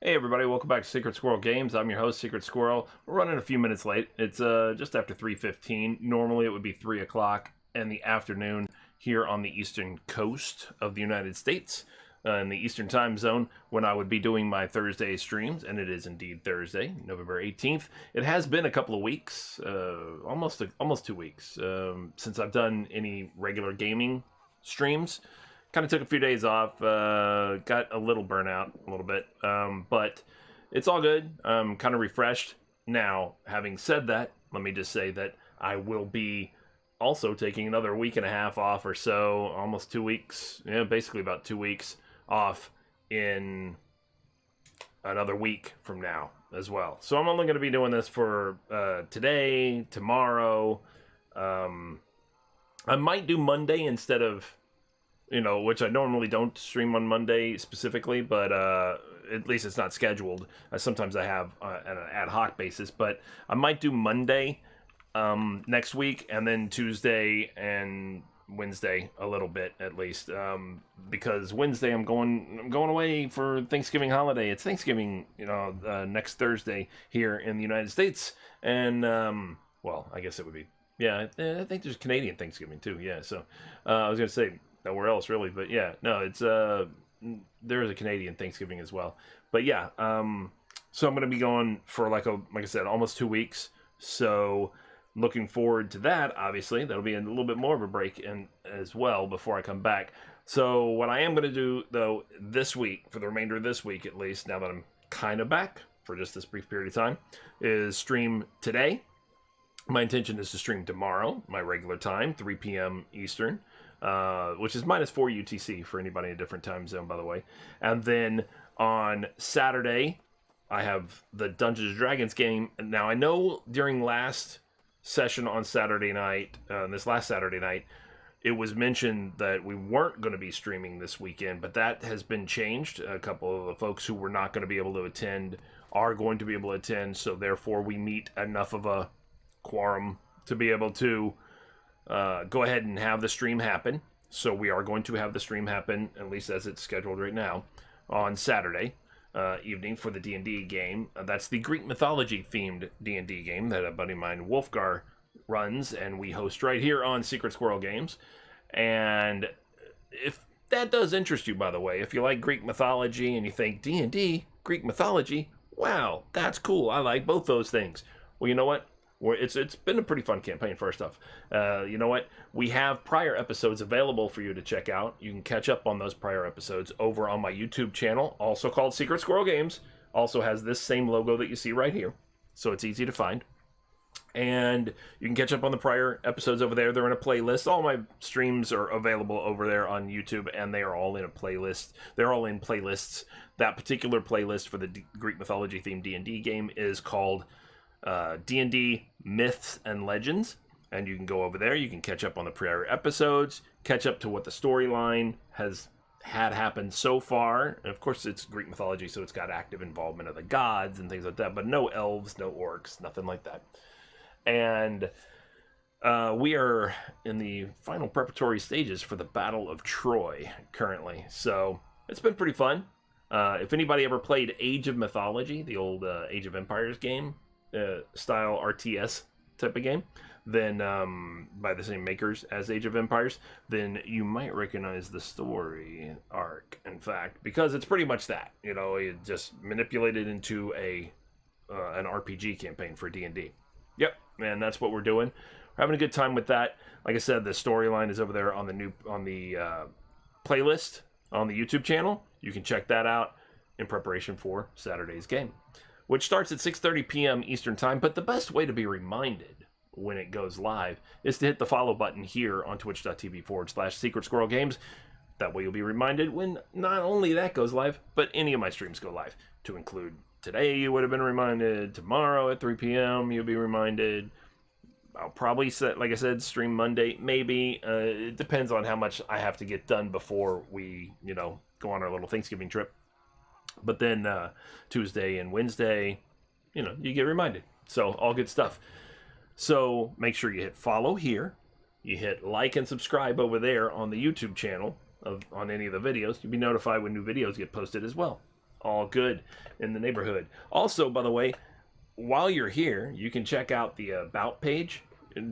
Hey everybody, welcome back to Secret Squirrel Games. I'm your host, Secret Squirrel. We're running a few minutes late. It's just after 3:15. Normally it would be 3 o'clock in the afternoon here on the eastern coast of the United States, in the Eastern Time Zone, when I would be doing my Thursday streams, and it is indeed Thursday, November 18th. It has been a couple of weeks, almost 2 weeks, since I've done any regular gaming streams. Kind of took a few days off, got a little burnout, a little bit, but it's all good. I'm kind of refreshed. Now, having said that, let me just say that I will be also taking another week and a half off or so, almost 2 weeks, basically about 2 weeks off in another week from now as well. So I'm only going to be doing this for today, tomorrow. I might do Monday instead of, which I normally don't stream on Monday specifically, but at least it's not scheduled. Sometimes I have an ad hoc basis, but I might do Monday next week, and then Tuesday and Wednesday a little bit at least, because Wednesday I'm going away for Thanksgiving holiday. It's Thanksgiving, next Thursday here in the United States, and well, I guess it would be, I think there's Canadian Thanksgiving too. Yeah, so I was gonna say nowhere else really, but yeah, no, it's there is a Canadian Thanksgiving as well, but yeah, so I'm gonna be going for like I said, almost 2 weeks. So looking forward to that. Obviously, that'll be a little bit more of a break in as well before I come back. So what I am gonna do though this week, for the remainder of this week at least, now that I'm kind of back for just this brief period of time, is stream today. My intention is to stream tomorrow, my regular time, 3 p.m. Eastern. Which is -4 UTC for anybody in a different time zone, by the way. And then on Saturday, I have the Dungeons & Dragons game. Now, I know during last session on Saturday night, this last Saturday night, it was mentioned that we weren't going to be streaming this weekend, but that has been changed. A couple of the folks who were not going to be able to attend are going to be able to attend, so therefore we meet enough of a quorum to be able to go ahead and have the stream happen. So we are going to have the stream happen, at least as it's scheduled right now, on Saturday evening for the D&D game. That's the Greek mythology themed D&D game that a buddy of mine, Wolfgar, runs, and we host right here on Secret Squirrel Games. And if that does interest you, by the way, if you like Greek mythology and you think D&D, Greek mythology, wow, that's cool. I like both those things. Well, you know what? It's been a pretty fun campaign, first off. You know what? We have prior episodes available for you to check out. You can catch up on those prior episodes over on my YouTube channel, also called Secret Squirrel Games. Also has this same logo that you see right here, so it's easy to find. And you can catch up on the prior episodes over there. They're in a playlist. All my streams are available over there on YouTube, and they are all in a playlist. They're all in playlists. That particular playlist for the Greek mythology themed D&D game is called D&D Myths and Legends, and you can go over there. You can catch up on the prior episodes, catch up to what the storyline has had happened so far. And of course, it's Greek mythology, so it's got active involvement of the gods and things like that, but no elves, no orcs, nothing like that. And we are in the final preparatory stages for the Battle of Troy currently, so it's been pretty fun. If anybody ever played Age of Mythology, the old Age of Empires game, style RTS type of game, then by the same makers as Age of Empires, then you might recognize the story arc, in fact, because it's pretty much that. You just manipulate it into an RPG campaign for D&D. Yep, and that's what we're doing. We're having a good time with that. Like I said, the storyline is over there on the playlist on the YouTube channel. You can check that out in preparation for Saturday's game, which starts at 6:30 p.m. Eastern Time. But the best way to be reminded when it goes live is to hit the follow button here on twitch.tv/Secret Squirrel Games. That way you'll be reminded when not only that goes live, but any of my streams go live. To include today, you would have been reminded. Tomorrow at 3 p.m., you'll be reminded. I'll probably set, like I said, stream Monday, maybe. It depends on how much I have to get done before we, go on our little Thanksgiving trip. But then Tuesday and Wednesday, you get reminded. So all good stuff. So make sure you hit follow here. You hit like and subscribe over there on the YouTube channel on any of the videos. You'll be notified when new videos get posted as well. all good in the neighborhood. Also, by the way, while you're here, you can check out the About page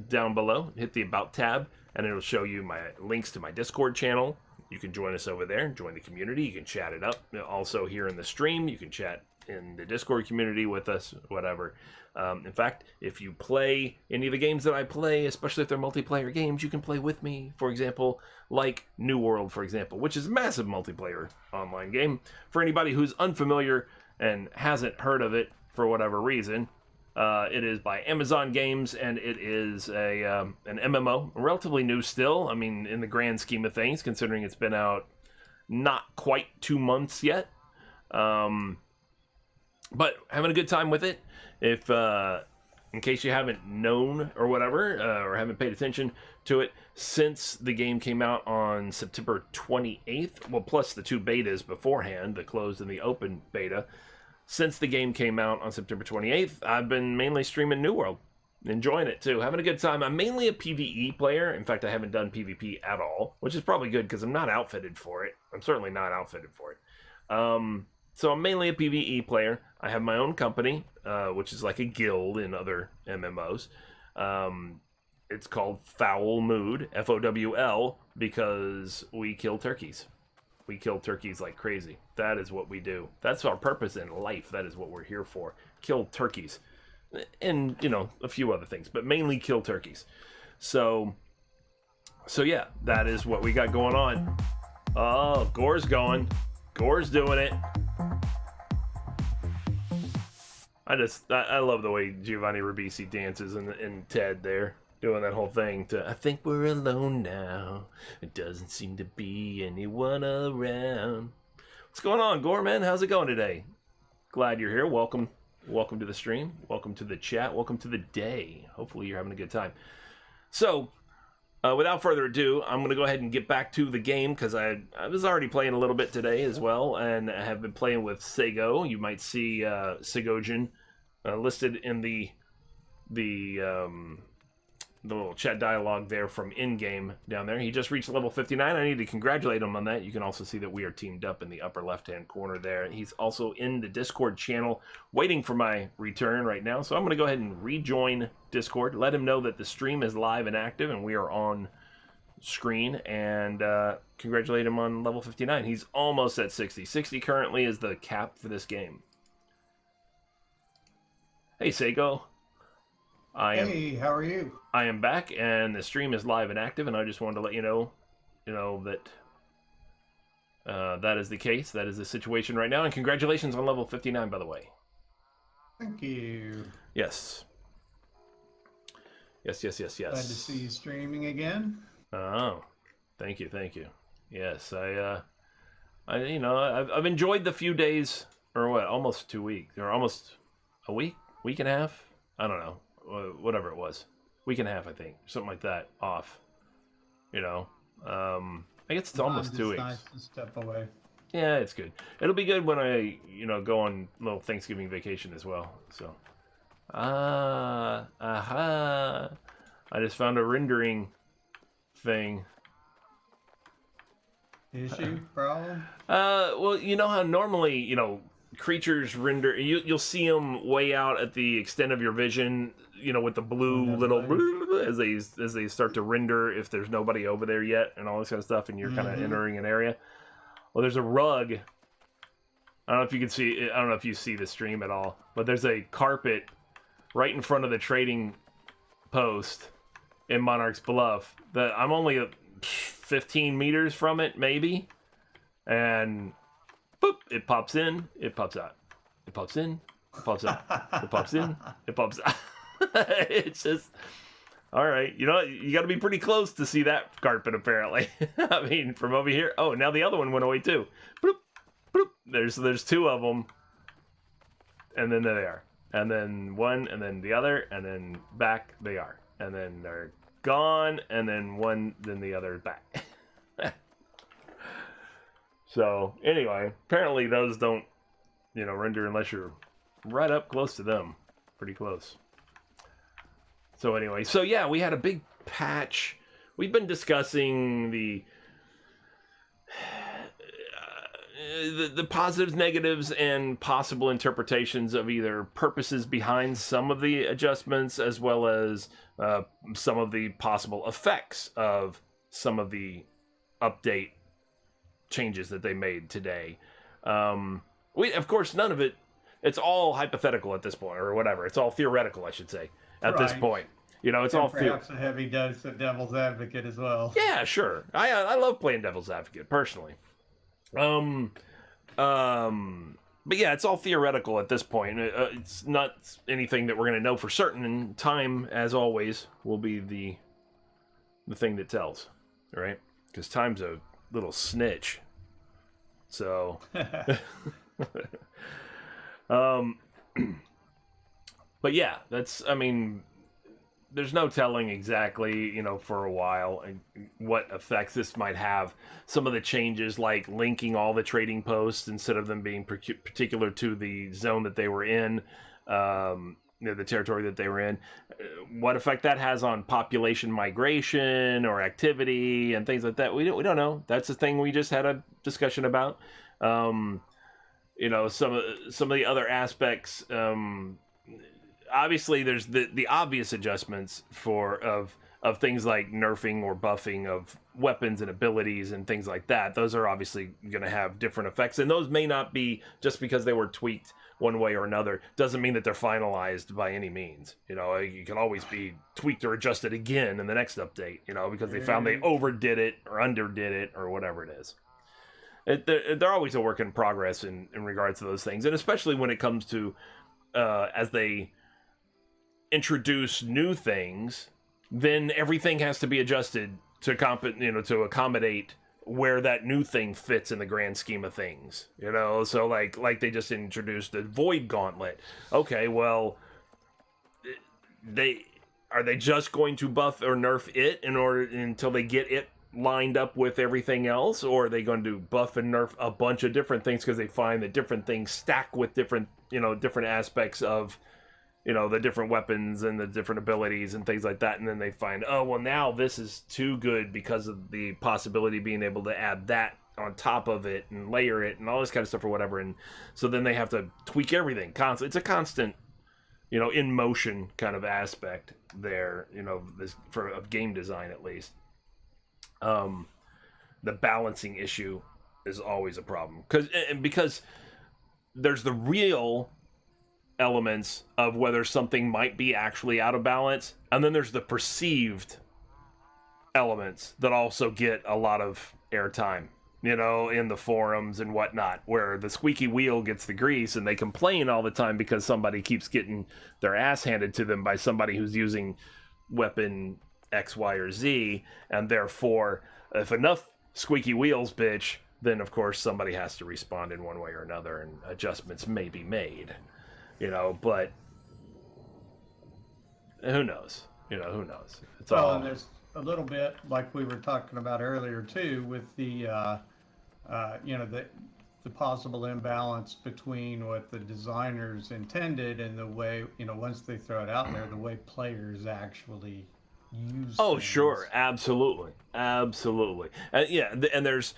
down below. Hit the About tab, and it'll show you my links to my Discord channel. You can join us over there, join the community. You can chat it up. Also, here in the stream, you can chat in the Discord community with us, whatever. In fact, if you play any of the games that I play, especially if they're multiplayer games, you can play with me. For example, like New World, for example, which is a massive multiplayer online game. For anybody who's unfamiliar and hasn't heard of it for whatever reason, it is by Amazon Games, and it is an MMO, relatively new still. I mean, in the grand scheme of things, considering it's been out not quite 2 months yet. But having a good time with it. If, in case you haven't known or whatever, or haven't paid attention to it, since the game came out on September 28th, well, plus the 2 betas beforehand, the closed and the open beta, since the game came out on September 28th, I've been mainly streaming New World. Enjoying it, too. Having a good time. I'm mainly a PvE player. In fact, I haven't done PvP at all, which is probably good because I'm not outfitted for it. I'm certainly not outfitted for it. So I'm mainly a PvE player. I have my own company, which is like a guild in other MMOs. It's called Fowl Mood, Fowl, because we kill turkeys. We kill turkeys like crazy. That is what we do. That's our purpose in life. That is what we're here for. Kill turkeys. And, you know, a few other things, but mainly kill turkeys. So yeah, that is what we got going on. Oh, Gore's going. Gore's doing it. I love the way Giovanni Ribisi dances and Ted there, doing that whole thing to, I think we're alone now. It doesn't seem to be anyone around. What's going on, Gore, man? How's it going today? Glad you're here. Welcome to the stream. Welcome to the chat. Welcome to the day. Hopefully you're having a good time. So, without further ado, I'm going to go ahead and get back to the game, because I was already playing a little bit today as well, and I have been playing with Sego. You might see Segojin listed in the little chat dialogue there from in-game down there. He just reached level 59. I need to congratulate him on that. You can also see that we are teamed up in the upper left-hand corner there. He's also in the Discord channel waiting for my return right now. So I'm going to go ahead and rejoin Discord, let him know that the stream is live and active and we are on screen, and congratulate him on level 59. He's almost at 60. 60 currently is the cap for this game. Hey, Seiko. Hey, how are you? I am back, and the stream is live and active, and I just wanted to let you know that that is the case. That is the situation right now, and congratulations on level 59, by the way. Thank you. Yes. Yes. Glad to see you streaming again. Oh, thank you. Yes, I've enjoyed the few days, or what, almost 2 weeks, or almost a week and a half. I don't know. Whatever it was, week and a half, I think, something like that, off. I guess it's almost 2 weeks. Nice to step away. Yeah, it's good. It'll be good when I, go on a little Thanksgiving vacation as well. So, I just found a rendering thing. Issue? Problem? Well, you know how normally, creatures render, you'll see them way out at the extent of your vision, with the blue little as they start to render if there's nobody over there yet and all this kind of stuff, and you're kind of entering an area. Well, there's a rug. I don't know if you can see. I don't know if you see the stream at all, but there's a carpet right in front of the trading post in Monarch's Bluff that I'm only 15 meters from it, maybe, and boop, it pops in, it pops out. It pops in, it pops out. It pops in, it pops out. It's just, all right. You got to be pretty close to see that carpet, apparently. I mean, from over here. Oh, now the other one went away, too. Bloop, bloop. There's 2 of them. And then there they are. And then one, and then the other, and then back they are. And then they're gone, and then one, then the other back. So, anyway, apparently those don't, render unless you're right up close to them. Pretty close. So anyway, yeah, we had a big patch. We've been discussing the... the positives, negatives, and possible interpretations of either purposes behind some of the adjustments, as well as some of the possible effects of some of the update changes that they made today. Of course, none of it. It's all hypothetical at this point, or whatever. It's all theoretical, I should say, at this Right. point. It's all perhaps a heavy dose of devil's advocate as well. Yeah, sure. I love playing devil's advocate personally. But yeah, it's all theoretical at this point. It's not anything that we're going to know for certain, and time, as always, will be the thing that tells, right? Because time's a little snitch. So, but yeah, there's no telling exactly, for a while, what effects this might have. Some of the changes, like linking all the trading posts instead of them being particular to the zone that they were in, the territory that they were in, what effect that has on population migration or activity and things like that. We don't know. That's the thing we just had a discussion about. Some of the other aspects. Obviously, there's the obvious adjustments of things like nerfing or buffing of weapons and abilities and things like that. Those are obviously going to have different effects, and those may not be just because they were tweaked one way or another. Doesn't mean that they're finalized by any means. You can always be tweaked or adjusted again in the next update. Because they found they overdid it or underdid it or whatever it is. They're always a work in progress in regards to those things, and especially when it comes to as they introduce new things, then everything has to be adjusted to accommodate where that new thing fits in the grand scheme of things. So like they just introduced the Void Gauntlet. Okay, well, are they just going to buff or nerf it until they get it lined up with everything else, or are they going to buff and nerf a bunch of different things because they find that different things stack with different aspects of the different weapons and the different abilities and things like that, and then they find, oh, well, now this is too good because of the possibility of being able to add that on top of it and layer it and all this kind of stuff or whatever, and so then they have to tweak everything constantly. It's a constant, in motion kind of aspect there, of game design at least. The balancing issue is always a problem because there's the real elements of whether something might be actually out of balance, and then there's the perceived elements that also get a lot of airtime, in the forums and whatnot, where the squeaky wheel gets the grease and they complain all the time because somebody keeps getting their ass handed to them by somebody who's using weapon X, Y, or Z, and therefore if enough squeaky wheels bitch, then of course somebody has to respond in one way or another and adjustments may be made. But who knows? Who knows? It's Well, all. and there's a little bit like we were talking about earlier too, with the the possible imbalance between what the designers intended and the way, once they throw it out there, the way players actually use. Oh, things. sure, absolutely. And there's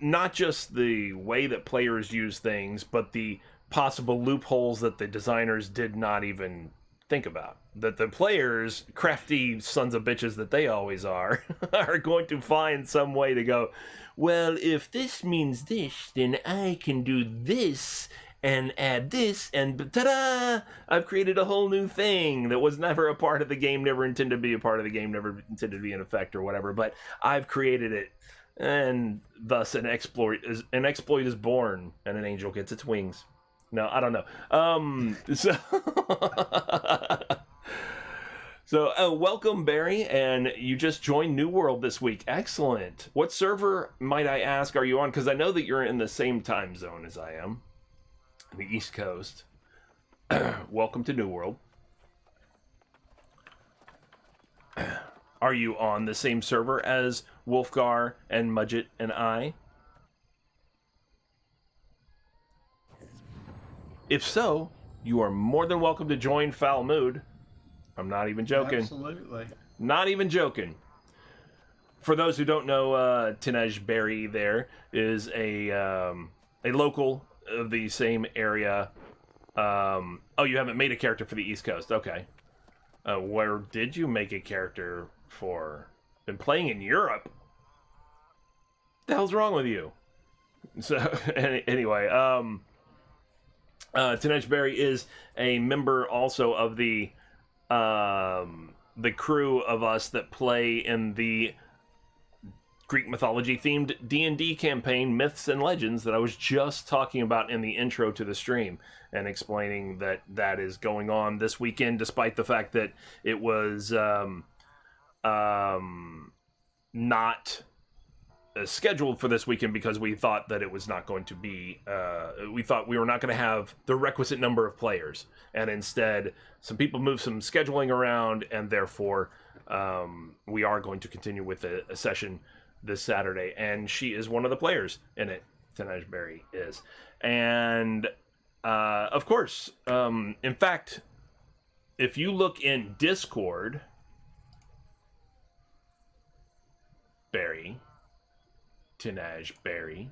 not just the way that players use things, but the possible loopholes that the designers did not even think about. That the players, crafty sons of bitches that they always are going to find some way to go, well, if this means this, then I can do this and add this, and ta-da! I've created a whole new thing that was never a part of the game, never intended to be a part of the game, never intended to be an effect or whatever, but I've created it. And thus an exploit is born, and an angel gets its wings. No, I don't know. So welcome, Barry, and you just joined New World this week. Excellent. What server, might I ask, are you on? Because I know that you're in the same time zone as I am, the East Coast. Welcome to New World. Are you on the same server as Wolfgar and Mudget and I? If so, you are more than welcome to join Foul Mood. I'm not even joking. Absolutely. Not even joking. For those who don't know, Tinej Berry there is a local of the same area. Oh, you haven't made a character for the East Coast. Okay. Where did you make a character for? Been playing in Europe? What the hell's wrong with you? So, anyway, Tinej Berry is a member also of the crew of us that play in the Greek mythology themed D&D campaign Myths and Legends that I was just talking about in the intro to the stream, and explaining that that is going on this weekend, despite the fact that it was not scheduled for this weekend, because we thought that it was not going to be we thought we were not going to have the requisite number of players, and instead some people moved some scheduling around, and therefore we are going to continue with a session this Saturday, and she is one of the players in it. Tinej Berry is, and of course, in fact, if you look in Discord, Berry, Tinej Berry,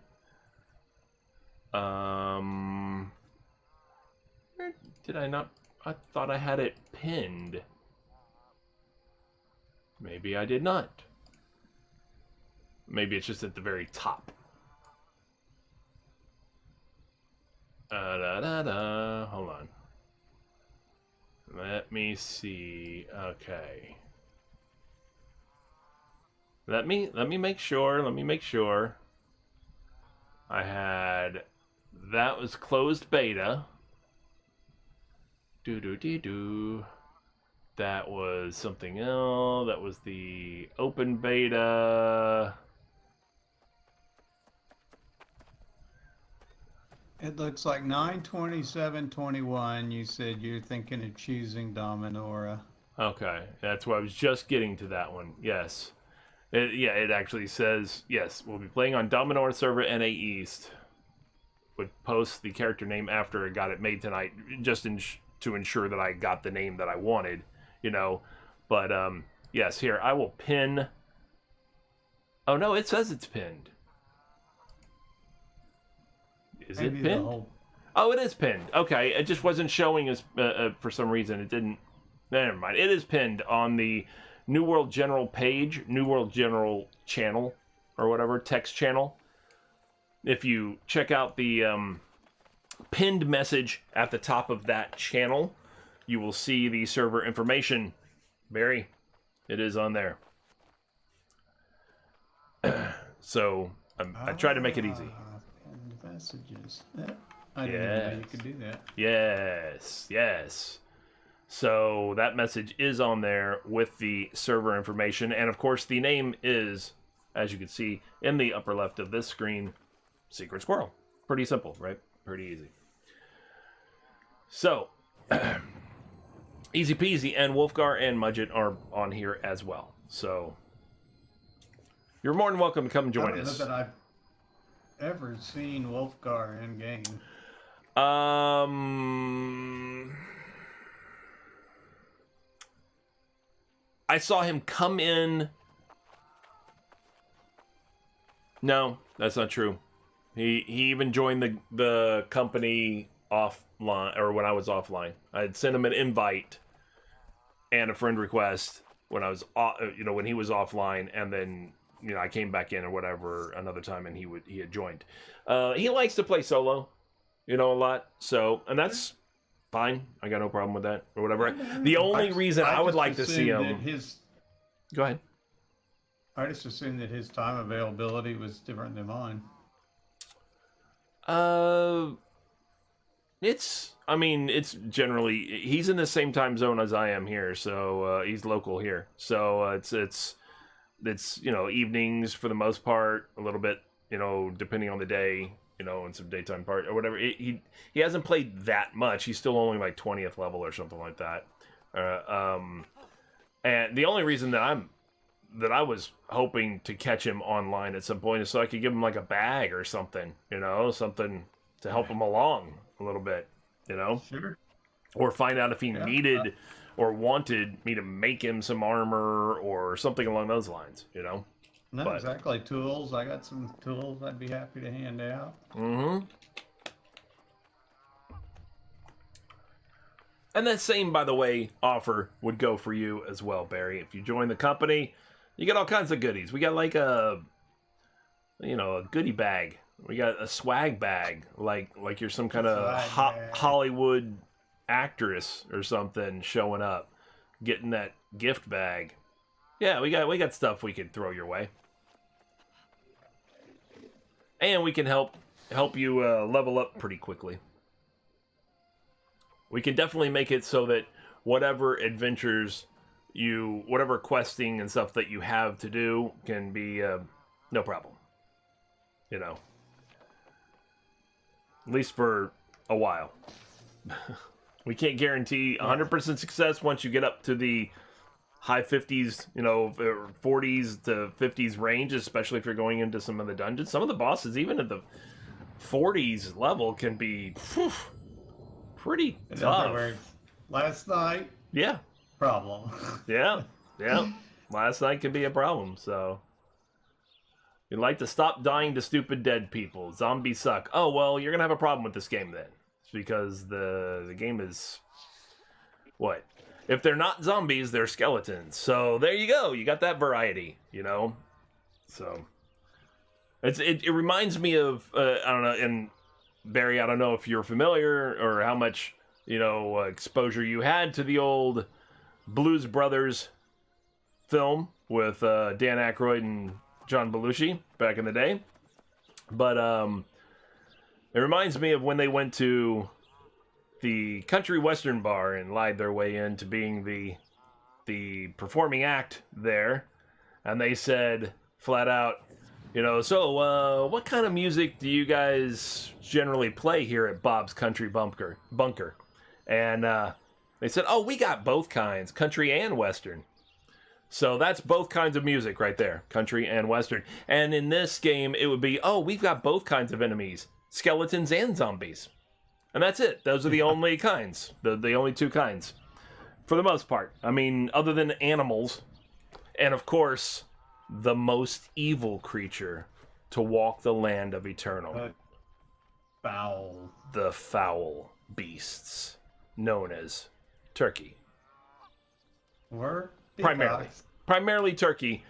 did I not? I thought I had it pinned. Maybe I did not. Maybe it's just at the very top. Hold on. Let me see. Okay. Let me make sure. Let me make sure. I had, that was closed beta. Do. That was something else. That was the open beta. It looks like 9/27/21. You said you're thinking of choosing Dominora. Okay, that's what I was just getting to that one. Yes. It actually says, yes, we'll be playing on Dominora server NA East. Would post the character name after I got it made tonight, just to ensure that I got the name that I wanted, you know. But, yes, here, I will pin. Oh, no, it says it's pinned. Is it pinned? Oh, it is pinned. Okay, it just wasn't showing as, for some reason. It didn't. Never mind. It is pinned on the New World General page, New World General channel, or whatever, text channel. If you check out the pinned message at the top of that channel, you will see the server information. Barry, it is on there. So I try to make it easy. Pinned messages. I didn't even know you could do that. Yes. So that message is on there with the server information. And of course, the name is, as you can see in the upper left of this screen, Secret Squirrel. Pretty simple, right? Pretty easy. So, easy peasy. And Wolfgar and Mudget are on here as well. So, you're more than welcome to come join us. I don't know that I've ever seen Wolfgar in game. I saw him come in. No, that's not true. He even joined the company offline, or when I was offline. I had sent him an invite and a friend request when I was, when he was offline, and then I came back in or whatever another time, and he had joined. He likes to play solo, a lot. So, and that's fine. I got no problem with that or whatever. The only reason I would like to see him. Go ahead. I just assumed that his time availability was different than mine. It's generally, he's in the same time zone as I am here, so he's local here. So it's evenings for the most part, a little bit, depending on the day, and some daytime part or whatever. He hasn't played that much. He's still only like 20th level or something like that. And the only reason that I was hoping to catch him online at some point is so I could give him like a bag or something, something to help him along a little bit, Sure. Or find out if he needed or wanted me to make him some armor or something along those lines, No, But exactly. Tools. I got some tools I'd be happy to hand out. mm-hmm. And that same, by the way, offer would go for you as well, Barry. If you join the company, you get all kinds of goodies. We got like a goodie bag. We got a swag bag, like you're some kind of Swag bag. Hollywood actress or something showing up, getting that gift bag. Yeah, we got stuff we can throw your way, and we can help you level up pretty quickly. We can definitely make it so that whatever adventures whatever questing and stuff that you have to do can be no problem. You know, at least for a while. We can't guarantee 100% success once you get up to the high 50s, 40s to 50s range, especially if you're going into some of the dungeons. Some of the bosses, even at the 40s level, can be pretty In tough. other words, last night, Yeah. problem. Yeah. Last night can be a problem, so. You'd like to stop dying to stupid dead people. Zombies suck. Oh, well, you're going to have a problem with this game then. It's because the game is... What? If they're not zombies, they're skeletons. So there you go. You got that variety, So... It reminds me of, I don't know, and Barry, I don't know if you're familiar or how much, exposure you had to the old Blues Brothers film with Dan Aykroyd and John Belushi back in the day. But it reminds me of when they went to the country western bar and lied their way into being the performing act there. And they said flat out, so what kind of music do you guys generally play here at Bob's Country Bunker? And they said, oh, we got both kinds, country and western. So that's both kinds of music right there, country and western. And in this game, it would be, oh, we've got both kinds of enemies, skeletons and zombies. And that's it. Those are the only kinds, the only two kinds, for the most part. I mean, other than animals, and of course, the most evil creature to walk the land of Eternal. Foul. The foul beasts, known as turkey. Or Primarily turkey,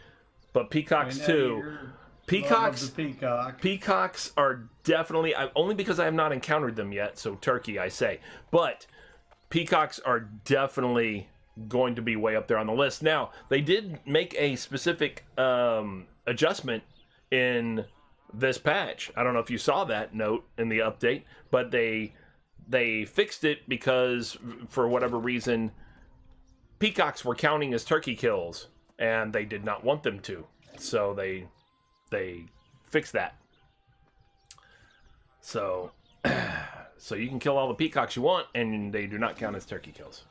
but peacocks too. Peacocks are definitely, only because I have not encountered them yet, so turkey I say. But peacocks are definitely going to be way up there on the list. Now, they did make a specific adjustment in this patch. I don't know if you saw that note in the update, but they fixed it because, for whatever reason, peacocks were counting as turkey kills, and they did not want them to. So they fixed that. So you can kill all the peacocks you want, and they do not count as turkey kills.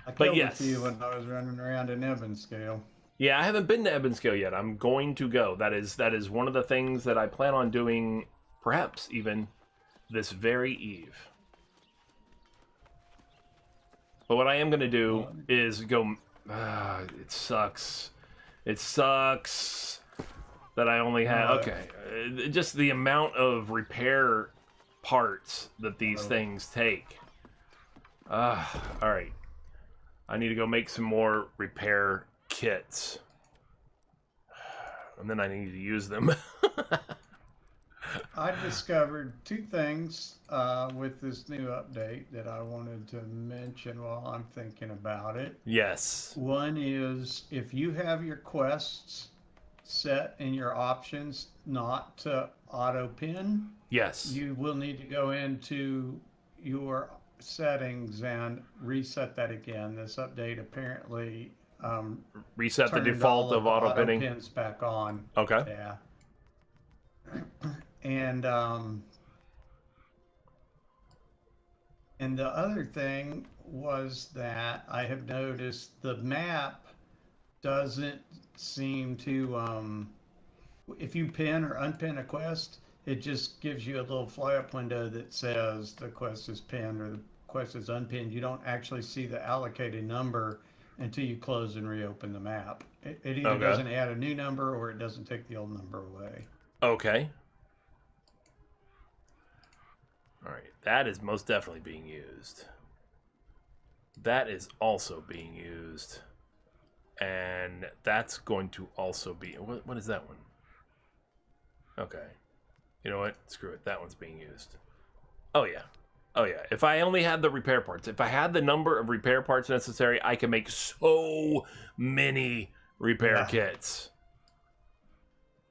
I killed a few when I was running around in Evanscale. Yeah, I haven't been to Evanscale yet. I'm going to go. That is one of the things that I plan on doing, perhaps even this very eve. But what I am going to do is go... it sucks. It sucks that I only have... Okay. Just the amount of repair parts that these things take. Alright. I need to go make some more repair kits. And then I need to use them. I discovered two things with this new update that I wanted to mention while I'm thinking about it. Yes. One is if you have your quests set in your options not to auto pin, yes, you will need to go into your settings and reset that again. This update apparently reset the default of auto pinning. Pins back on. Okay. Yeah. And the other thing was that I have noticed the map doesn't seem to if you pin or unpin a quest, it just gives you a little fly-up window that says the quest is pinned or the quest is unpinned. You don't actually see the allocated number until you close and reopen the map. It either Okay. doesn't add a new number or it doesn't take the old number away. Okay. All right. That is most definitely being used. That is also being used. And that's going to also be... What is that one? Okay. You know what? Screw it. That one's being used. Oh, yeah. Oh, yeah. If I only had the repair parts, if I had the number of repair parts necessary, I can make so many repair kits.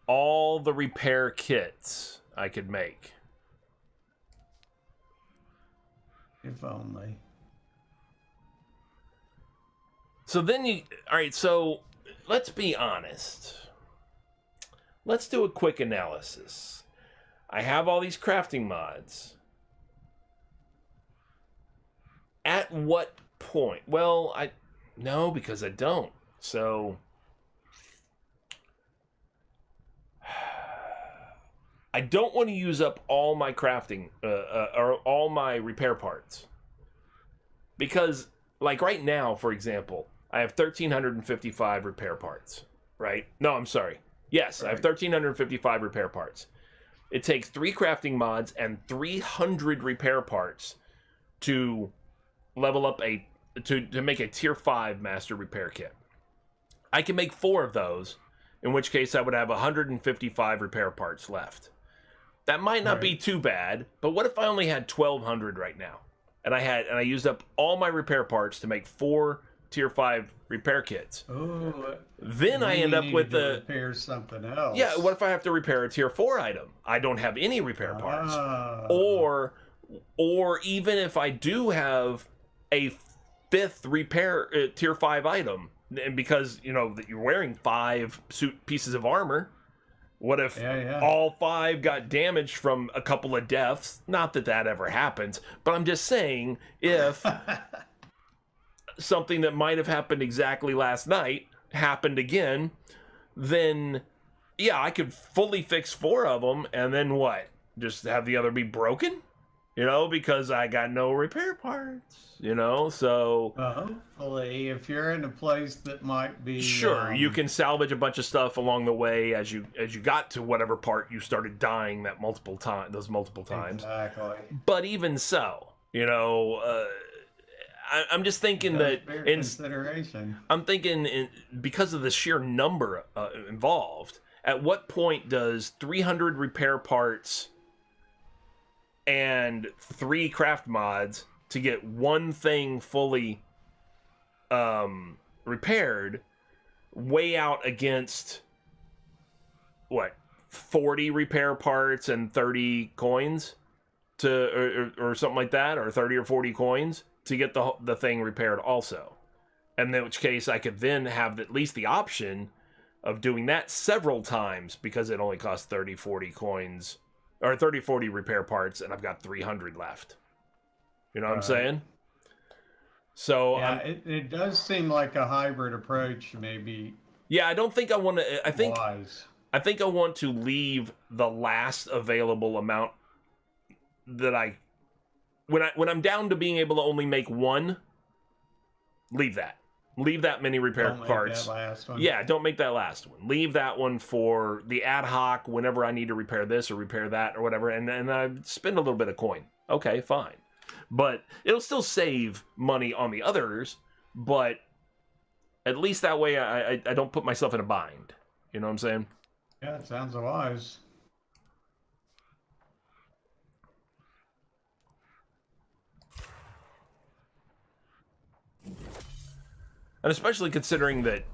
All the repair kits I could make. If only. So then you... All right, so let's be honest. Let's do a quick analysis. I have all these crafting mods. At what point? Well, no, because I don't. So I don't want to use up all my crafting or all my repair parts. Because like right now, for example, I have 1,355 repair parts, right? No, I'm sorry. Yes, right. I have 1,355 repair parts. It takes 3 crafting mods and 300 repair parts to level up to make a tier 5 master repair kit. I can make 4 of those, in which case I would have 155 repair parts left. That might not be too bad, but what if I only had 1,200 right now? And I used up all my repair parts to make 4 tier 5 repair kits. Oh, then I end up with the repair something else. Yeah, what if I have to repair a tier 4 item? I don't have any repair parts. Or even if I do have a 5th repair tier 5 item, and because you know that you're wearing 5 pieces of armor, what if all 5 got damaged from a couple of deaths? Not that that ever happens, but I'm just saying if something that might have happened exactly last night happened again, then yeah, I could fully fix 4 of them, and then what? Just have the other be broken? You know, because I got no repair parts, you know, so... hopefully, if you're in a place that might be... Sure, you can salvage a bunch of stuff along the way as you got to whatever part you started dying those multiple times. Exactly. But even so, you know, I'm just thinking that... I'm thinking because of the sheer number involved, at what point does 300 repair parts and 3 craft mods to get one thing fully repaired weigh out against what, 40 repair parts and 30 coins or something like that, or 30 or 40 coins to get the thing repaired also? And in which case I could then have at least the option of doing that several times because it only costs 30, 40 coins or 30, 40 repair parts, and I've got 300 left. You know what I'm saying? So yeah, it does seem like a hybrid approach, maybe. Yeah, I don't think I want to. I think I want to leave the last available amount that when I'm down to being able to only make 1. Leave that. Leave that many repair parts. That last one. Yeah, don't make that last one. Leave that one for the ad hoc whenever I need to repair this or repair that or whatever, and I spend a little bit of coin. Okay, fine. But it'll still save money on the others, but at least that way I don't put myself in a bind. You know what I'm saying? Yeah, it sounds wise. And especially considering that,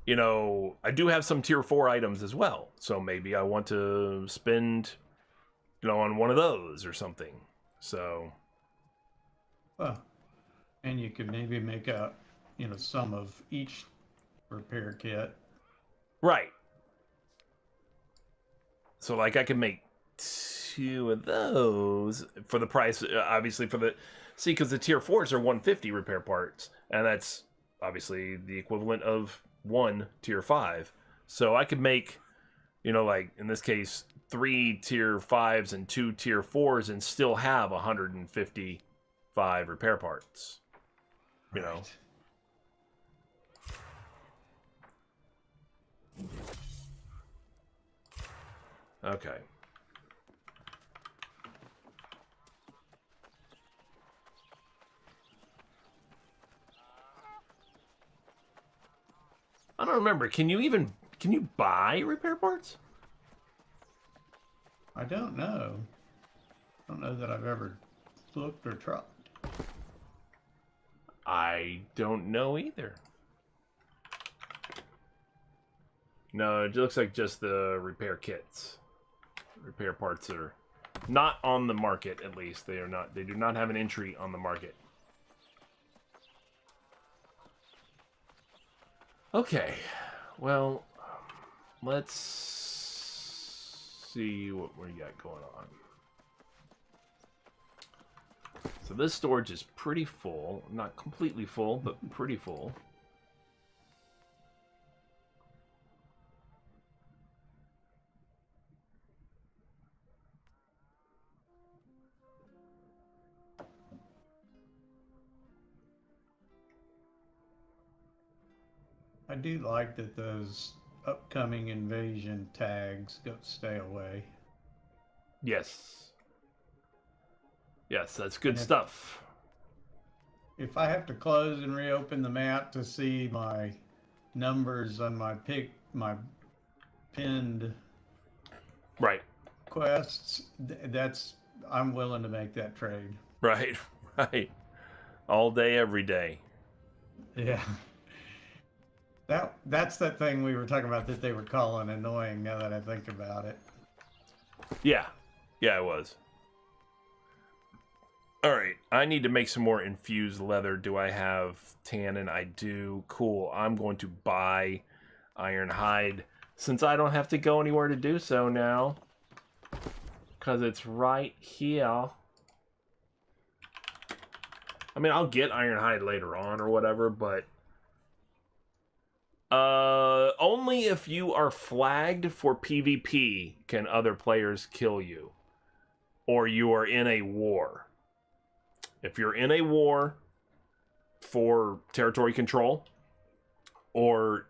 you know, I do have some tier 4 items as well. So maybe I want to spend, you know, on one of those or something. So. Well, and you could maybe make a, you know, some of each repair kit. Right. So like I can make 2 of those for the price, obviously for the, see, because the tier 4s are 150 repair parts. And that's obviously the equivalent of 1 tier 5. So I could make, you know, like in this case, 3 tier 5s and 2 tier 4s and still have 155 repair parts. You know. Okay. I don't remember. Can you buy repair parts? I don't know. I don't know that I've ever looked or tried. I don't know either. No, it looks like just the repair kits. Repair parts are not on the market, at least. They are not. They do not have an entry on the market. Okay. Well, let's see what we got going on. So this storage is pretty full. Not completely full, but pretty full. I do like that those upcoming invasion tags go stay away. Yes. Yes, that's good And stuff. if I have to close and reopen the map to see my numbers on my pinned Right. quests, that's I'm willing to make that trade. Right. Right. All day, every day. Yeah. That's that thing we were talking about that they were calling annoying now that I think about it. Yeah. Yeah, it was. All right. I need to make some more infused leather. Do I have tannin? I do. Cool. I'm going to buy iron hide since I don't have to go anywhere to do so now. Because it's right here. I mean, I'll get iron hide later on or whatever, but only if you are flagged for PvP can other players kill you, or you are in a war. If you're in a war for territory control, or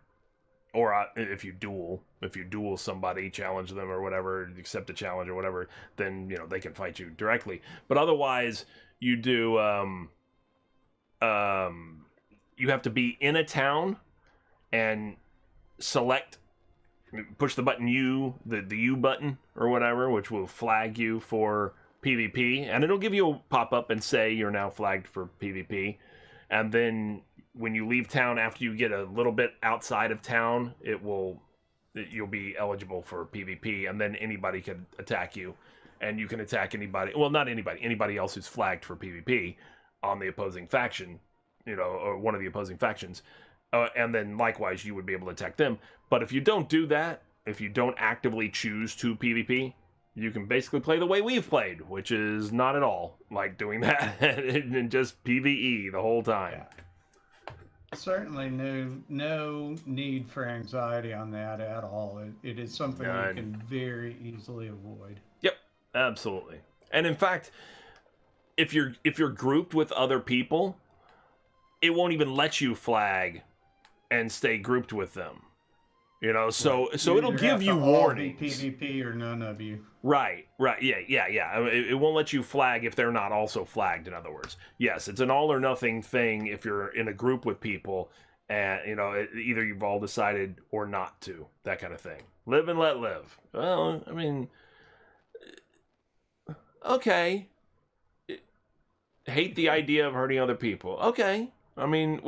if you duel somebody, challenge them or whatever, accept a challenge or whatever, then they can fight you directly. But otherwise, you do you have to be in a town and push the button the U button or whatever, which will flag you for PvP, and it'll give you a pop-up and say you're now flagged for PvP. And then when you leave town, after you get a little bit outside of town, you'll be eligible for PvP, and then anybody can attack you, and you can attack anybody. Well, not anybody else who's flagged for PvP on the opposing faction, or one of the opposing factions. And then likewise, you would be able to attack them. But if you don't do that, if you don't actively choose to PvP, you can basically play the way we've played, which is not at all like doing that and just PvE the whole time. Yeah. Certainly no need for anxiety on that at all. It is something you can very easily avoid. Yep, absolutely. And in fact, if you're grouped with other people, it won't even let you flag and stay grouped with them. So it'll give you warnings. PvP or none of you. Right, yeah. It won't let you flag if they're not also flagged, in other words. Yes, it's an all or nothing thing if you're in a group with people, and, either you've all decided or not to, that kind of thing. Live and let live. Well, I mean, okay. Hate the idea of hurting other people. Okay. I mean,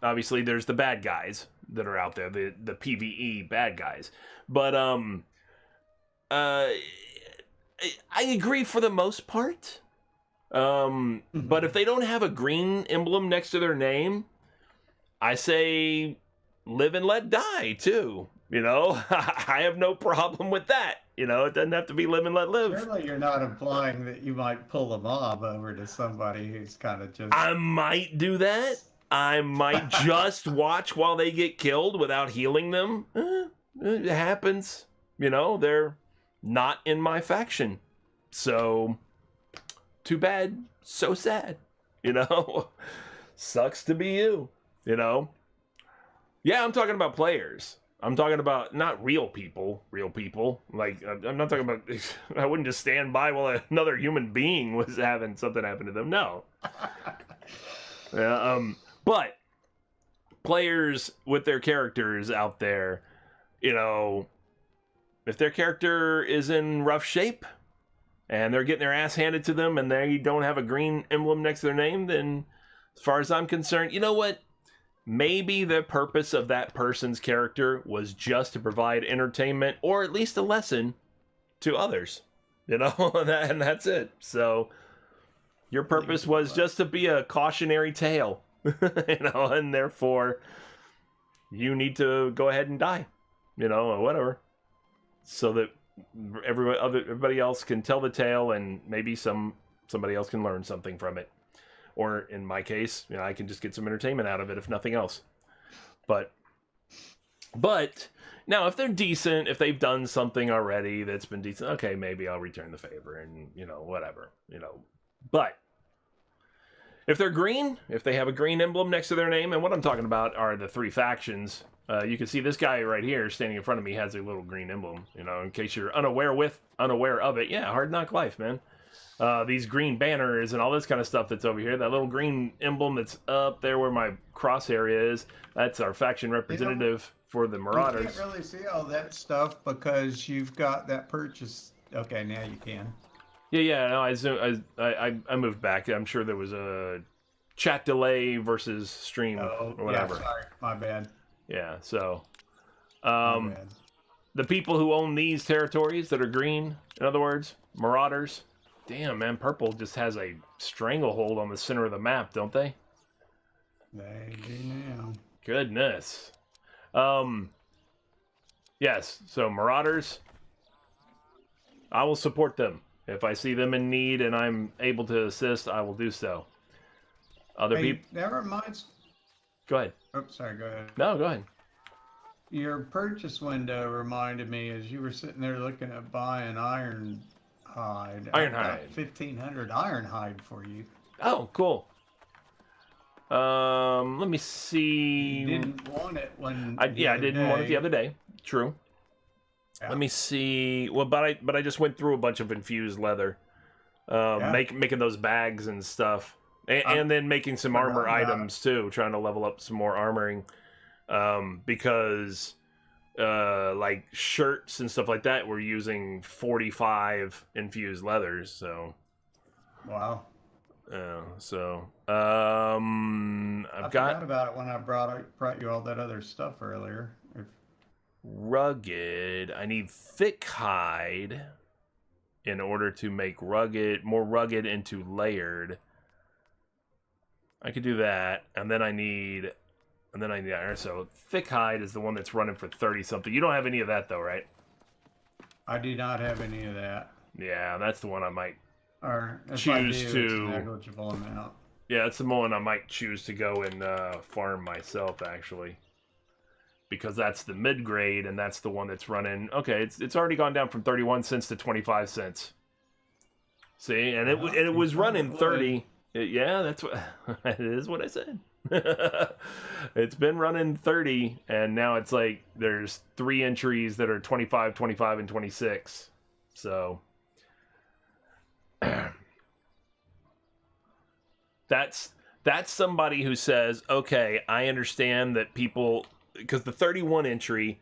obviously there's the bad guys that are out there, the PvE bad guys. But I agree for the most part. But if they don't have a green emblem next to their name, I say live and let die too. I have no problem with that. It doesn't have to be live and let live. Surely you're not implying that you might pull a mob over to somebody who's kind of just... I might do that. I might just watch while they get killed without healing them. It happens. They're not in my faction. So, too bad. So sad. Sucks to be you. Yeah, I'm talking about players. I'm talking about not real people. Like, I'm not talking about. I wouldn't just stand by while another human being was having something happen to them. No. Yeah. But players with their characters out there, you know, if their character is in rough shape and they're getting their ass handed to them and they don't have a green emblem next to their name, then as far as I'm concerned, you know what? Maybe the purpose of that person's character was just to provide entertainment or at least a lesson to others, you know, and that's it. So your purpose was just to be a cautionary tale, you know, and therefore you need to go ahead and die, you know, or whatever, so that everybody else can tell the tale and maybe somebody else can learn something from it. Or in my case, you know, I can just get some entertainment out of it, if nothing else. But now, if they're decent, if they've done something already that's been decent, okay, maybe I'll return the favor and, you know, whatever, you know. But if they're green, if they have a green emblem next to their name, and what I'm talking about are the 3 factions. You can see this guy right here standing in front of me has a little green emblem, you know, in case you're unaware of it. Yeah, Hard Knock Life, man. These green banners and all this kind of stuff that's over here. That little green emblem that's up there where my crosshair is, that's our faction representative for the Marauders. You can't really see all that stuff because you've got that purchase. Okay, now you can. Yeah, no, I moved back. I'm sure there was a chat delay versus stream or whatever. Yeah, sorry, my bad. Yeah, so the people who own these territories that are green, in other words, Marauders. Damn, man, purple just has a stranglehold on the center of the map, don't they? They do now. Goodness. Yes, so Marauders, I will support them. If I see them in need and I'm able to assist, I will do so. Other people... That reminds... Go ahead. Oh, sorry, go ahead. No, go ahead. Your purchase window reminded me as you were sitting there looking at buying Ironhide. Ironhide. 1,500 Ironhide for you. Oh, cool. Let me see. You didn't want it when... I didn't want it the other day. True. Yeah. Let me see. Well, but I just went through a bunch of infused leather, making those bags and stuff, and then making some armor items too. Trying to level up some more armoring, because like shirts and stuff like that, we're using 45 infused leathers. So, wow. So I forgot about it when I brought you all that other stuff earlier. Rugged. I need thick hide in order to make more rugged into layered. I could do that, and then I need iron. So thick hide is the one that's running for 30 something. You don't have any of that though, right? I do not have any of that. Yeah, that's the one I might choose to. It's a negligible amount. Yeah, that's the one I might choose to go and farm myself, actually. Because that's the mid-grade, and that's the one that's running... Okay, it's already gone down from 31 cents to 25 cents. See? And it was running 30... Yeah, that's what... It is what I said. It's been running 30, and now it's like there's 3 entries that are 25, 25, and 26. So... That's somebody who says, okay, I understand that people... Because the 31 entry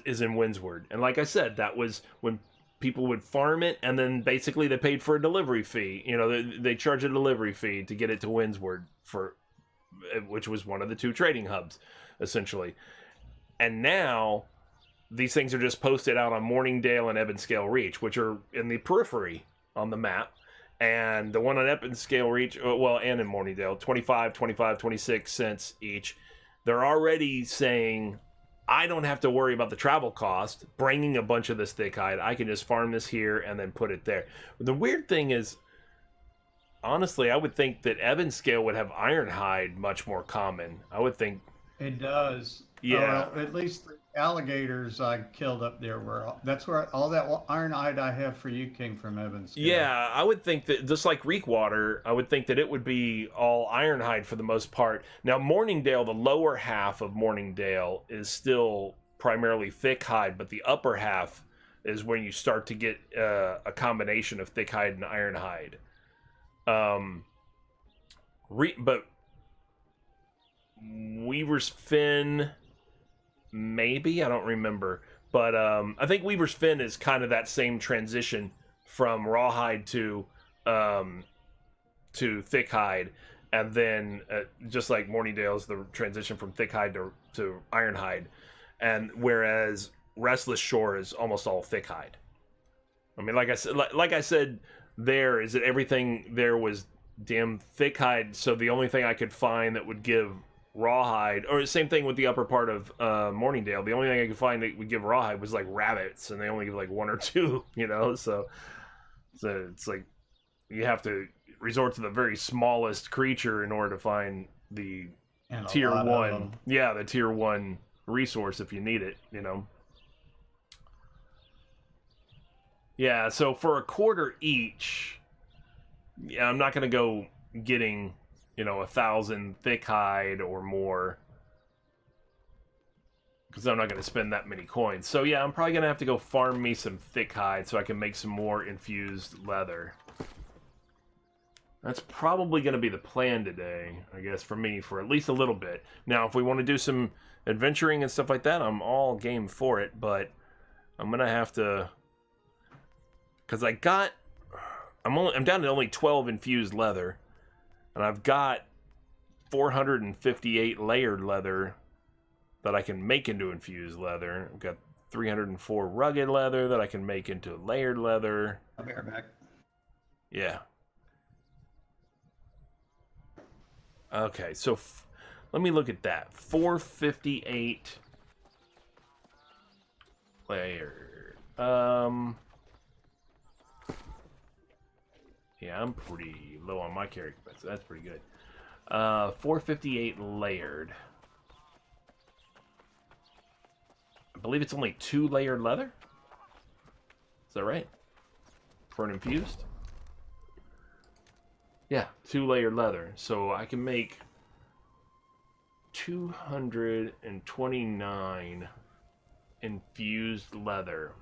is in Windsward. And like I said, that was when people would farm it, and then basically they paid for a delivery fee. You know, they charge a delivery fee to get it to Windsward, which was one of the 2 trading hubs, essentially. And now, these things are just posted out on Morningdale and Ebonscale Reach, which are in the periphery on the map. And the one on Ebonscale Reach, well, and in Morningdale, 25, 25, 26 cents each. They're already saying, I don't have to worry about the travel cost, bringing a bunch of this thick hide. I can just farm this here and then put it there. The weird thing is, honestly, I would think that Ebonscale would have Ironhide much more common. I would think... It does. Yeah. At least the alligators I killed up there that's where all that Ironhide I have for you came from Ebonscale. Yeah, I would think that, just like Reekwater, I would think that it would be all Ironhide for the most part. Now, Morningdale, the lower half of Morningdale is still primarily thick hide, but the upper half is when you start to get a combination of thick hide and iron hide. But Weaver's Fin, maybe, I don't remember, but I think Weaver's Fin is kind of that same transition from rawhide to thick hide, and then just like Morningdale's the transition from thick hide to iron hide, and whereas Restless Shore is almost all thick hide. I mean, like I said, there is that everything there was damn thick hide, so the only thing I could find that would give rawhide, or same thing with the upper part of Morningdale, the only thing I could find that would give rawhide was like rabbits, and they only give like one or two, so it's like you have to resort to the very smallest creature in order to find the tier 1, the tier 1 resource if you need it, Yeah, so for a quarter each, I'm not going to go getting, 1,000 thick hide or more, because I'm not going to spend that many coins. So yeah, I'm probably going to have to go farm me some thick hide so I can make some more infused leather. That's probably going to be the plan today, I guess, for me, for at least a little bit. Now, if we want to do some adventuring and stuff like that, I'm all game for it, but I'm going to have to... Because I'm down to only 12 infused leather, and I've got 458 layered leather that I can make into infused leather. I've got 304 rugged leather that I can make into layered leather. I'll be right back. Yeah. Okay, so let me look at that. 458 layered. Yeah, I'm pretty low on my character, so that's pretty good. 458 layered. I believe it's only 2 layered leather. Is that right? For an infused? Yeah, 2 layered leather. So I can make 229 infused leather.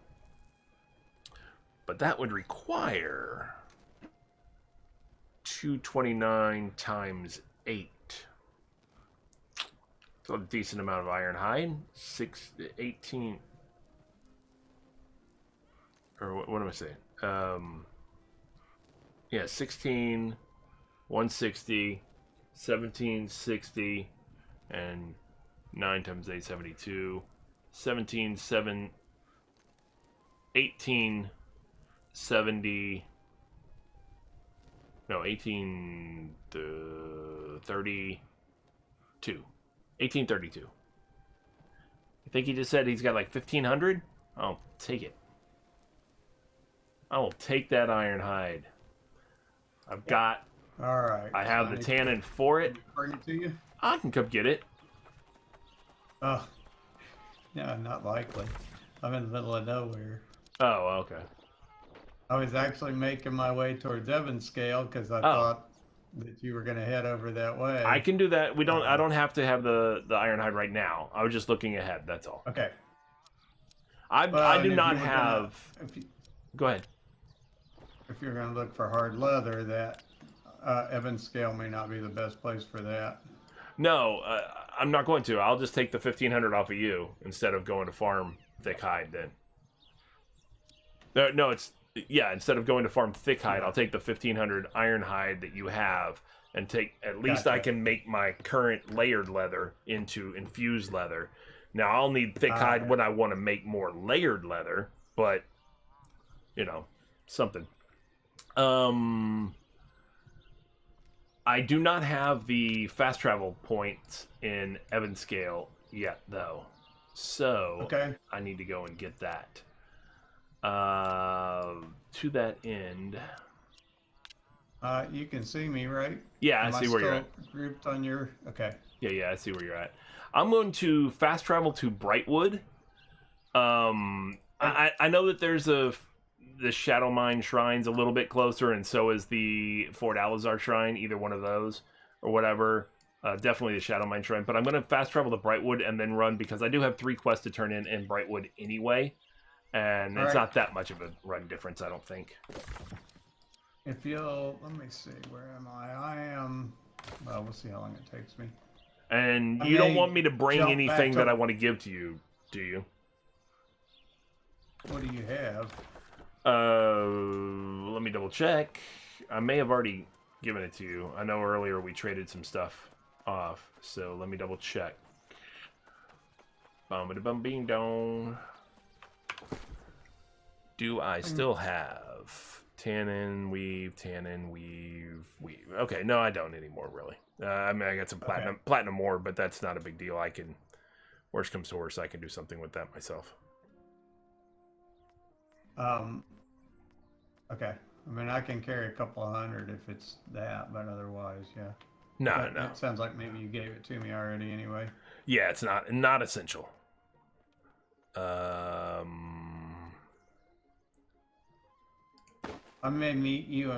But that would require 229 times 8. So a decent amount of iron hide. 18. Or what am I saying? Yeah, 16, 160, 1760, and 9 times 8, 72. 17, 7, 18, 70. No, 1832. 1832. You think he just said he's got like 1,500? I'll take it. I will take that iron hide. I've got... All right. I have the tannin for it. Bring it to you? I can come get it. Oh, no, not likely. I'm in the middle of nowhere. Oh, okay. I was actually making my way towards Evanscale because I thought that you were going to head over that way. I can do that. I don't have to have the iron hide right now. I was just looking ahead. That's all. Okay. I do not have. Go ahead. If you're going to look for hard leather, that Evanscale may not be the best place for that. No, I'm not going to. I'll just take the 1,500 off of you instead of going to farm thick hide. Then. No, it's. Yeah, instead of going to farm thick hide, I'll take the 1,500 iron hide that you have and take, at least I can make my current layered leather into infused leather. Now, I'll need thick hide when I want to make more layered leather, but, something. I do not have the fast travel points in Evanscale yet, though. So, I need to go and get that. To that end, you can see me, right? Yeah, I see where you're at. Grouped on your Yeah, I see where you're at. I'm going to fast travel to Brightwood. I know that there's the Shadow Mine Shrine's a little bit closer, and so is the Fort Alizar Shrine. Either one of those or whatever. Definitely the Shadow Mine Shrine. But I'm going to fast travel to Brightwood and then run because I do have 3 quests to turn in Brightwood anyway. And it's not that much of a run difference, I don't think. If you'll... Let me see. Where am I? I am... Well, we'll see how long it takes me. And you don't want me to bring anything that I want to give to you, do you? What do you have? Let me double check. I may have already given it to you. I know earlier we traded some stuff off, so let me double check. Bum-a-da-bum-bing-dong. Do I still have tannin, weave? Okay, no, I don't anymore, really. I mean, I got some platinum ore, but that's not a big deal. I can, worst comes to worst, I can do something with that myself. Okay. I mean, I can carry a couple of hundred if it's that, but otherwise, yeah. No. It sounds like maybe you gave it to me already anyway. Yeah, it's not essential. I may meet you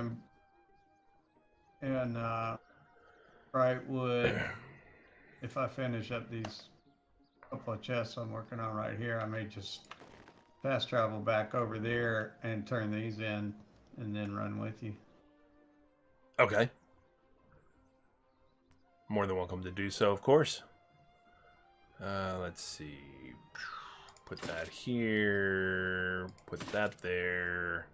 in Brightwood if I finish up these couple of chests I'm working on right here. I may just fast travel back over there and turn these in and then run with you. Okay. More than welcome to do so, of course. Let's see. Put that here. Put that there.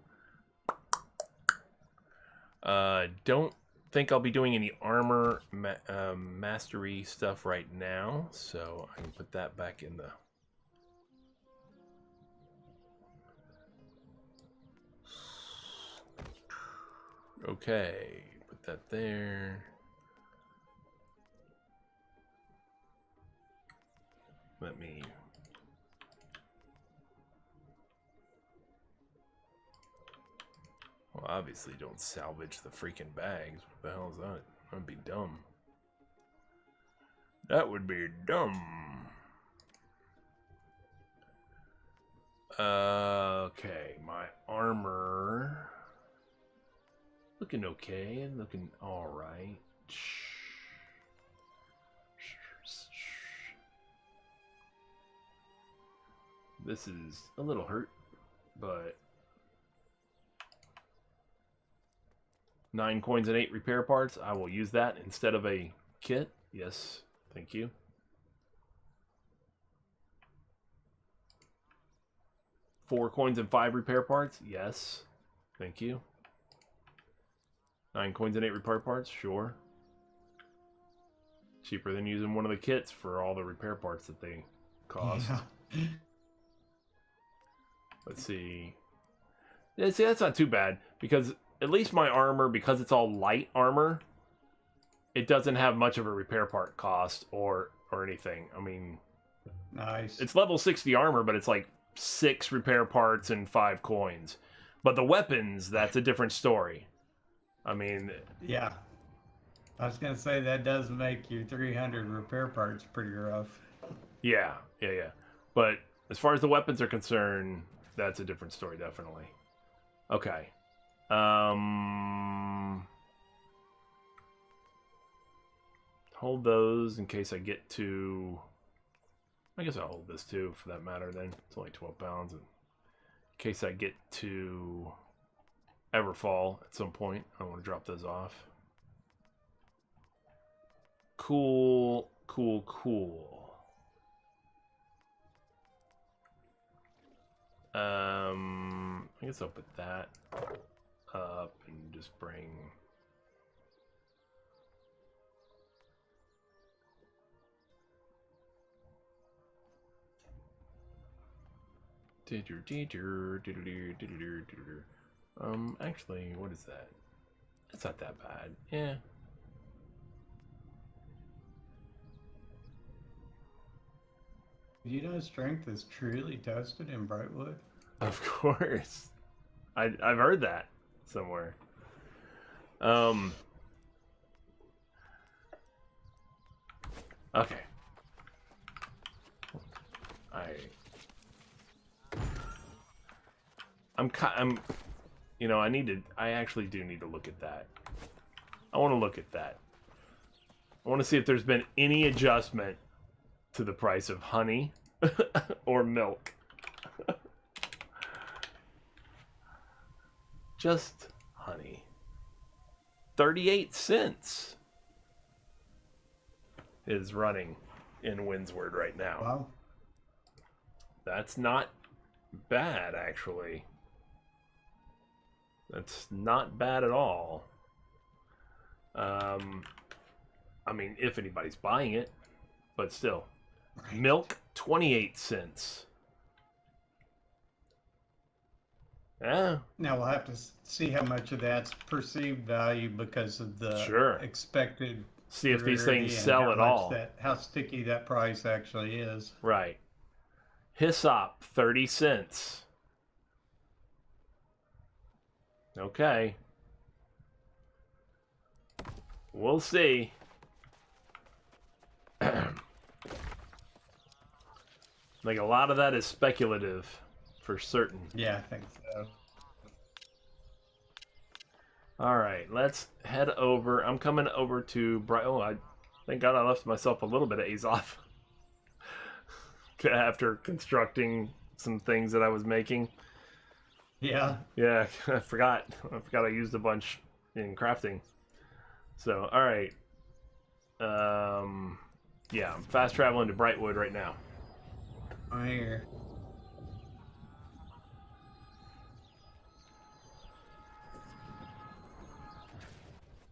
Don't think I'll be doing any armor mastery stuff right now, so I can put that back in the... Okay, put that there. Let me... Well, obviously don't salvage the freaking bags. What the hell is that? That'd be dumb. That would be dumb. Okay, my armor... Looking okay, looking alright. This is a little hurt, but 9 coins and 8 repair parts. I will use that instead of a kit. Yes, thank you. Four coins and 5 repair parts. Yes, thank you. 9 coins and 8 repair parts. Sure. Cheaper than using one of the kits for all the repair parts that they cost. Yeah. Let's see. Yeah, see, that's not too bad because at least my armor, because it's all light armor, it doesn't have much of a repair part cost or anything. I mean, nice. It's level 60 armor, but it's like 6 repair parts and 5 coins. But the weapons, that's a different story. I mean, yeah. I was gonna say that does make your 300 repair parts pretty rough. Yeah. But as far as the weapons are concerned, that's a different story, definitely. Okay. Hold those in case I get to... I guess I'll hold this too, for that matter, then. It's only 12 pounds. In case I get to Everfall at some point, I want to drop those off. Cool. I guess I'll put that up and just bring... Actually, what is that? That's not that bad. Yeah. You know, strength is truly tested in Brightwood. Of course, I've heard that somewhere. Okay. I'm, you know, I actually do need to look at that. I want to look at that. I want to see if there's been any adjustment to the price of honey or milk. Just honey. 38 cents is running in Windsward right now. Wow. That's not bad, actually. That's not bad at all. I mean, if anybody's buying it, but still. Right. Milk, 28 cents. Yeah. Now we'll have to see how much of that's perceived value because of the Sure. expected. See if these rarity things and sell how at much all. how sticky that price actually is. Right. Hyssop, 30 cents. Okay. We'll see. Like, a lot of that is speculative, for certain. Yeah, I think so. All right, let's head over. I'm coming over to Bright. Oh, thank God I left myself a little bit of Azoff after constructing some things that I was making. Yeah. Yeah, I forgot. I used a bunch in crafting. So, all right. Yeah, I'm fast traveling to Brightwood right now. I'm here.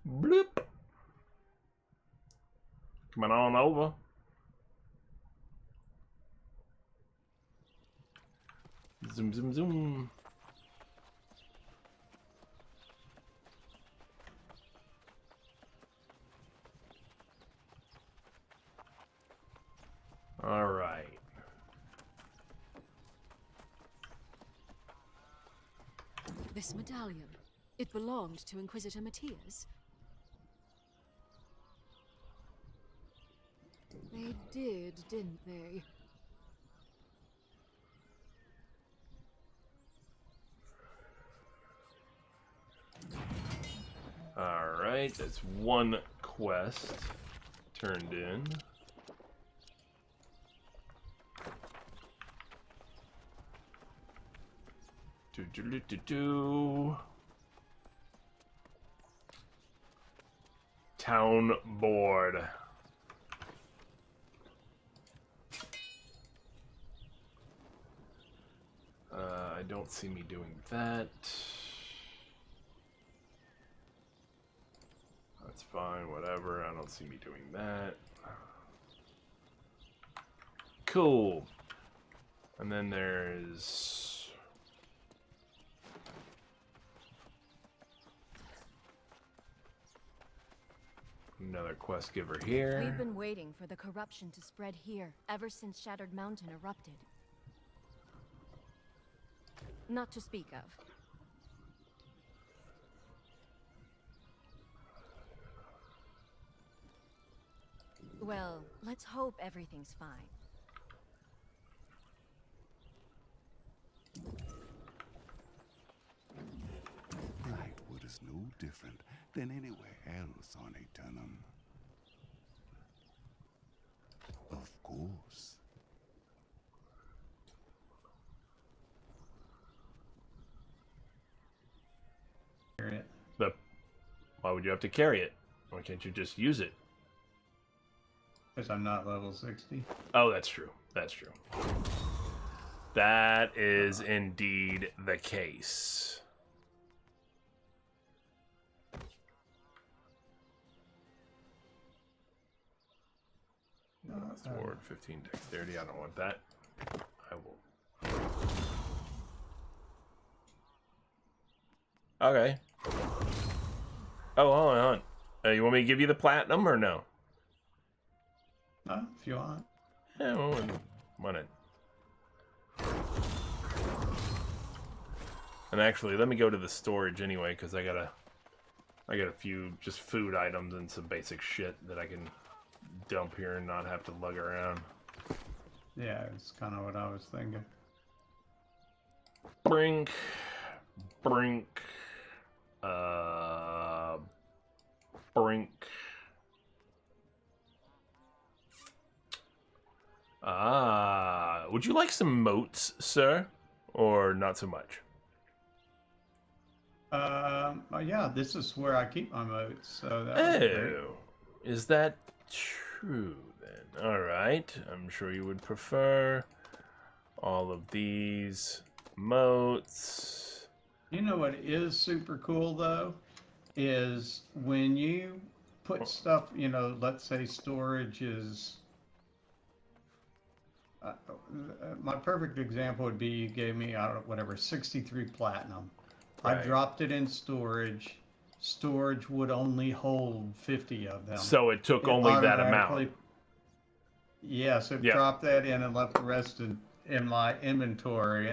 Bloop. Coming on over. Zoom, zoom, zoom. All right. This medallion. It belonged to Inquisitor Matthias. They did, didn't they? All right, that's one quest turned in. Do. Town board. I don't see me doing that. That's fine, whatever. I don't see me doing that. Cool. And then there's... another quest giver here. We've been waiting for the corruption to spread here ever since Shattered Mountain erupted. Not to speak of. Well, let's hope everything's fine. Brightwood is no different than anywhere else on Eternum. Of course. But why would you have to carry it? Why can't you just use it? Because I'm not level 60. Oh, that's true. That's true. That is indeed the case. Sword, 15 dexterity. I don't want that. I will. Okay. Oh, hold on. You want me to give you the platinum or no? If you want. Yeah, well, why not? And actually, let me go to the storage anyway, because I got a few just food items and some basic shit that I can dump here and not have to lug around. Yeah, it's kind of what I was thinking. Brink. Brink. Brink. Ah, would you like some moats, sir? Or not so much? Yeah, this is where I keep my moats, so that would be great. Oh, is that true then? All right, I'm sure you would prefer all of these moats. You know what is super cool though? Is when you put stuff, let's say storage is. My perfect example would be you gave me, I don't know, whatever, 63 platinum. I Right. dropped it in storage. Storage would only hold 50 of them. So it took It only that amount. automatically, yes, it Yeah. dropped that in and left the rest in my inventory.